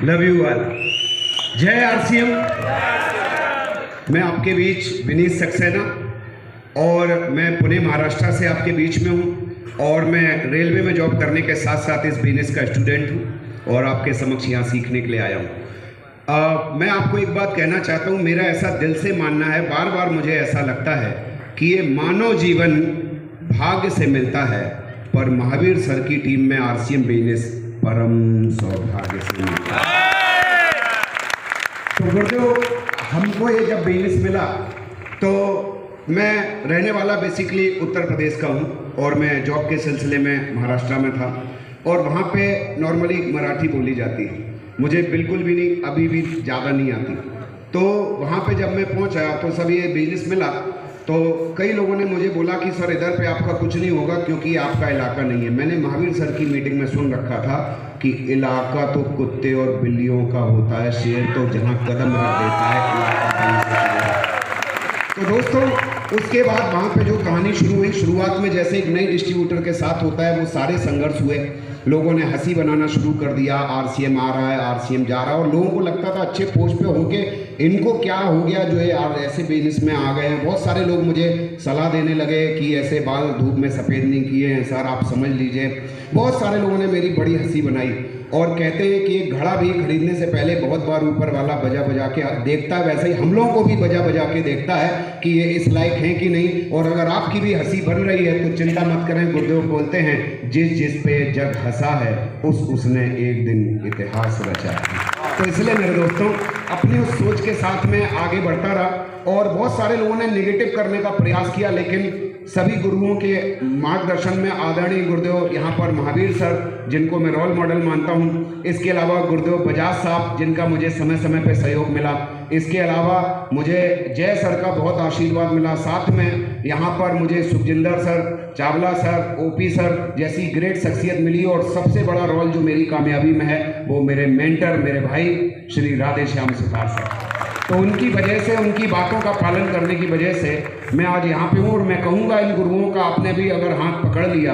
Love you all. जय RCM. मैं आपके बीच विनीत सक्सेना और मैं पुणे महाराष्ट्र से आपके बीच में हूँ और मैं रेलवे में जॉब करने के साथ साथ इस बिजनेस का स्टूडेंट हूँ और आपके समक्ष यहाँ सीखने के लिए आया हूँ। मैं आपको एक बात कहना चाहता हूँ, मेरा ऐसा दिल से मानना है, बार बार मुझे ऐसा लगता है कि ये मानव जीवन भाग्य से मिलता है, पर महावीर सर की टीम में आरसीएम बिजनेस परम सौभाग्य से मिलता है। तो गुरुदेव, हमको ये जब बिजनेस मिला तो मैं रहने वाला बेसिकली उत्तर प्रदेश का हूँ और मैं जॉब के सिलसिले में महाराष्ट्र में था और वहाँ पे नॉर्मली मराठी बोली जाती है, मुझे बिल्कुल भी नहीं, अभी भी ज़्यादा नहीं आती। तो वहाँ पे जब मैं पहुँचा तो सब ये बिजनेस मिला तो कई लोगों ने मुझे बोला कि सर इधर पे आपका कुछ नहीं होगा क्योंकि आपका इलाका नहीं है। मैंने महावीर सर की मीटिंग में सुन रखा था कि इलाका तो कुत्ते और बिल्लियों का होता है, शेर तो जहाँ कदम रख देता है इलाका। तो दोस्तों, उसके बाद वहाँ पे जो कहानी शुरू हुई, शुरुआत में जैसे एक नई डिस्ट्रीब्यूटर के साथ होता है वो सारे संघर्ष हुए, लोगों ने हंसी बनाना शुरू कर दिया, आरसीएम आ रहा है, आरसीएम जा रहा है, और लोगों को लगता था अच्छे पोस्ट पे होके इनको क्या हो गया जो है यार ऐसे बिजनेस में आ गए हैं। बहुत सारे लोग मुझे सलाह देने लगे कि ऐसे बाल धूप में सफ़ेद नहीं किए हैं सर, आप समझ लीजिए। बहुत सारे लोगों ने मेरी बड़ी हंसी बनाई और कहते हैं कि एक घड़ा भी खरीदने से पहले बहुत बार ऊपर वाला बजा बजा के देखता है, वैसे ही हम लोगों को भी बजा बजा के देखता है कि ये इस लायक हैं कि नहीं। और अगर आपकी भी हंसी बन रही है तो चिंता मत करें, गुरुदेव बोलते हैं जिस पे जग हंसा है उसने एक दिन इतिहास रचा है। तो इसलिए मेरे दोस्तों, अपनी उस सोच के साथ में आगे बढ़ता रहा और बहुत सारे लोगों ने नेगेटिव करने का प्रयास किया, लेकिन सभी गुरुओं के मार्गदर्शन में आदरणीय गुरुदेव यहाँ पर महावीर सर जिनको मैं रोल मॉडल मानता हूँ, इसके अलावा गुरुदेव बजाज साहब जिनका मुझे समय समय पे सहयोग मिला, इसके अलावा मुझे जय सर का बहुत आशीर्वाद मिला, साथ में यहाँ पर मुझे Sukhjinder sir, Chawla sir, OP sir जैसी ग्रेट शख्सियत मिली और सबसे बड़ा रोल जो मेरी कामयाबी में है वो मेरे मेंटर, मेरे भाई श्री राधे श्याम सुतार सर। तो उनकी वजह से, उनकी बातों का पालन करने की वजह से मैं आज यहाँ पे हूँ और मैं कहूँगा इन गुरुओं का आपने भी अगर हाथ पकड़ लिया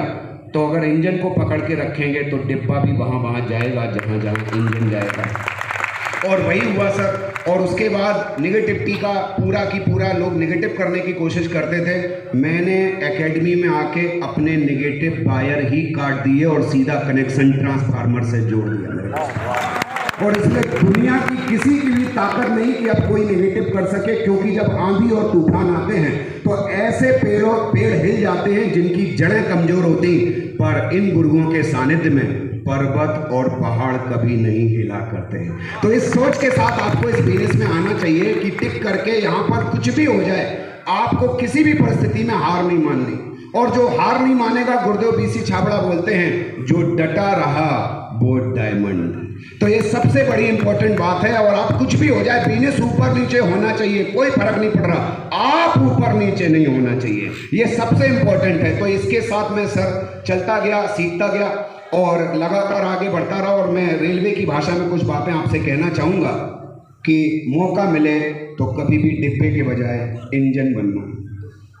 तो अगर इंजन को पकड़ के रखेंगे तो डिब्बा भी वहाँ जाएगा जहाँ जहाँ इंजन जाएगा। और वही हुआ सर। और उसके बाद निगेटिविटी का पूरा की पूरा लोग निगेटिव करने की कोशिश करते थे, मैंने एकेडमी में आके अपने निगेटिव वायर ही काट दिए और सीधा कनेक्शन ट्रांसफार्मर से जोड़ दिया। और इसलिए दुनिया की किसी की भी ताकत नहीं कि अब कोई नेगेटिव कर सके, क्योंकि जब आंधी और तूफान आते हैं तो ऐसे पेड़ हिल जाते हैं जिनकी जड़ें कमजोर होती, पर इन गुरुओं के सानिध्य में पर्वत और पहाड़ कभी नहीं हिला करते हैं। तो इस सोच के साथ आपको इस बिजनेस में आना चाहिए कि टिक करके यहाँ पर कुछ भी हो जाए, आपको किसी भी परिस्थिति में हार नहीं माननी। और जो हार नहीं मानेगा, गुरुदेव बीसी छाबड़ा बोलते हैं, जो डटा रहा वो डायमंड। तो ये सबसे बड़ी इंपॉर्टेंट बात है। और आप कुछ भी हो जाए, बिजनेस ऊपर नीचे होना चाहिए, कोई फर्क नहीं पड़ रहा, आप ऊपर नीचे नहीं होना चाहिए, ये सबसे इंपॉर्टेंट है। तो इसके साथ में सर चलता गया, सीखता गया और लगातार आगे बढ़ता रहा। और मैं रेलवे की भाषा में कुछ बातें आपसे कहना चाहूँगा कि मौका मिले तो कभी भी डिब्बे के बजाय इंजन बनना।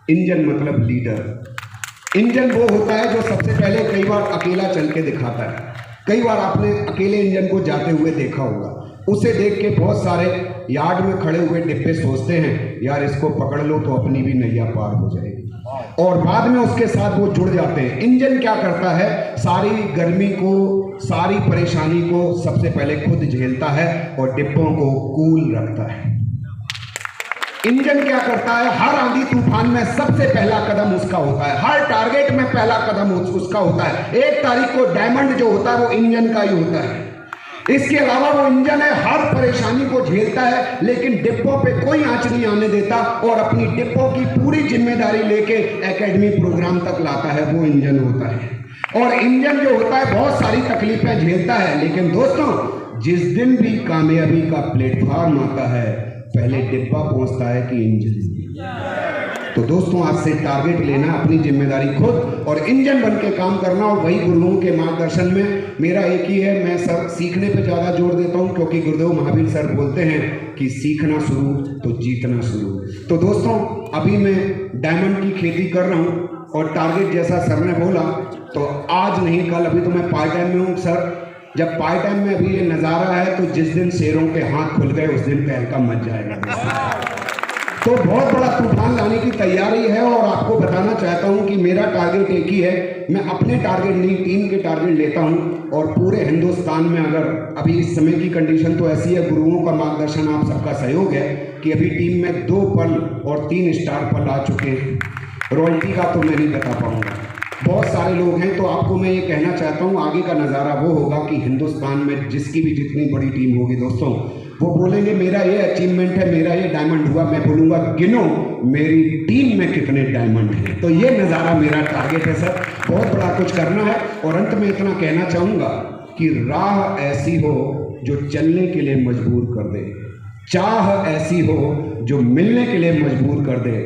इंजन मतलब लीडर। इंजन वो होता है जो सबसे पहले कई बार अकेला चल के दिखाता है। कई बार आपने अकेले इंजन को जाते हुए देखा होगा, उसे देख के बहुत सारे यार्ड में खड़े हुए डिब्बे सोचते हैं यार इसको पकड़ लो तो अपनी भी नैया पार हो जाएगी, और बाद में उसके साथ वो जुड़ जाते हैं। इंजन क्या करता है, सारी गर्मी को, सारी परेशानी को सबसे पहले खुद झेलता है और डिब्बों को कूल रखता है। इंजन क्या करता है, हर आंधी तूफान में सबसे पहला कदम उसका होता है, हर टारगेट में पहला कदम उसका होता है। 1 तारीख को डायमंड जो होता है वो इंजन का ही होता है। इसके अलावा वो इंजन है, हर परेशानी को झेलता है लेकिन डिब्बों पे कोई आंच नहीं आने देता और अपनी डिब्बों की पूरी जिम्मेदारी लेके एकेडमी प्रोग्राम तक लाता है, वो इंजन होता है। और इंजन जो होता है बहुत सारी तकलीफें झेलता है, लेकिन दोस्तों जिस दिन भी कामयाबी का प्लेटफॉर्म आता है पहले डिब्बा पहुंचता है कि इंजन। तो दोस्तों आज से टारगेट लेना, अपनी जिम्मेदारी खुद और इंजन बन के काम करना। और वही गुरुओं के मार्गदर्शन में मेरा एक ही है, मैं सर सीखने पे ज़्यादा जोर देता हूँ क्योंकि गुरुदेव महावीर सर बोलते हैं कि सीखना शुरू तो जीतना शुरू। तो दोस्तों अभी मैं डायमंड की खेती कर रहा हूँ और टारगेट जैसा सर ने बोला तो आज नहीं कल, अभी तो मैं पार्ट टाइम में हूँ सर, जब पाई टाइम में अभी ये नज़ारा है तो जिस दिन शेरों के हाथ खुल गए उस दिन तहलका मच जाएगा। तो बहुत बड़ा तूफान लाने की तैयारी है और आपको बताना चाहता हूं कि मेरा टारगेट एक ही है। मैं अपने टारगेट नहीं, टीम के टारगेट लेता हूं और पूरे हिंदुस्तान में अगर अभी इस समय की कंडीशन तो ऐसी है, गुरुओं का मार्गदर्शन, आप सबका सहयोग है कि अभी टीम में 2 पल और 3 स्टार पल आ चुके हैं। रॉयल्टी का तो मैं नहीं बता पाऊंगा, बहुत सारे लोग हैं। तो आपको मैं ये कहना चाहता हूँ आगे का नज़ारा वो होगा कि हिंदुस्तान में जिसकी भी जितनी बड़ी टीम होगी दोस्तों, वो बोलेंगे मेरा ये अचीवमेंट है, मेरा ये डायमंड हुआ। मैं बोलूँगा गिनो मेरी टीम में कितने डायमंड हैं। तो ये नज़ारा मेरा टारगेट है सर, बहुत बड़ा कुछ करना है। और अंत में इतना कहना चाहूँगा कि राह ऐसी हो जो चलने के लिए मजबूर कर दे, चाह ऐसी हो जो मिलने के लिए मजबूर कर दे,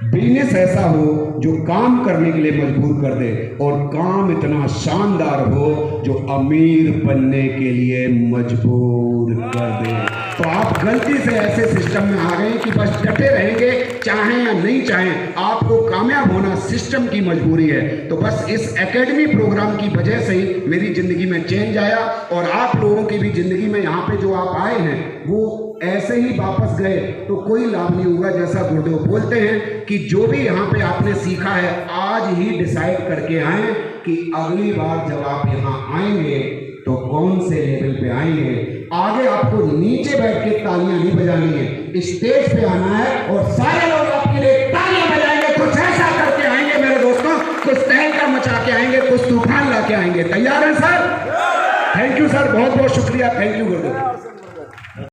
बिजनेस ऐसा हो जो काम करने के लिए मजबूर कर दे, और काम इतना शानदार हो जो अमीर बनने के लिए मजबूर कर दे। तो आप गलती से ऐसे सिस्टम में आ गए कि बस डटे रहेंगे, चाहें या नहीं चाहें आपको कामयाब होना सिस्टम की मजबूरी है। तो बस इस एकेडमी प्रोग्राम की वजह से ही मेरी ज़िंदगी में चेंज आया और आप लोगों की भी ज़िंदगी में यहाँ पे जो आप आए हैं वो ऐसे ही वापस गए तो कोई लाभ नहीं होगा। जैसा गुरुदेव बोलते हैं कि जो भी यहाँ पे आपने सीखा है आज ही डिसाइड करके आए कि अगली बार जब आप यहाँ आएंगे तो कौन से लेवल पे आएंगे। आगे आपको नीचे बैठ के तालियां नहीं बजानी है, स्टेज पे आना है और सारे लोग आपके लिए तालियां बजाएंगे। कुछ ऐसा करके आएंगे मेरे दोस्तों, कुछ तहलका मचा के आएंगे, कुछ तूफान ला के आएंगे। तैयार है सर? थैंक यू सर, बहुत बहुत शुक्रिया। Thank you Gurudev.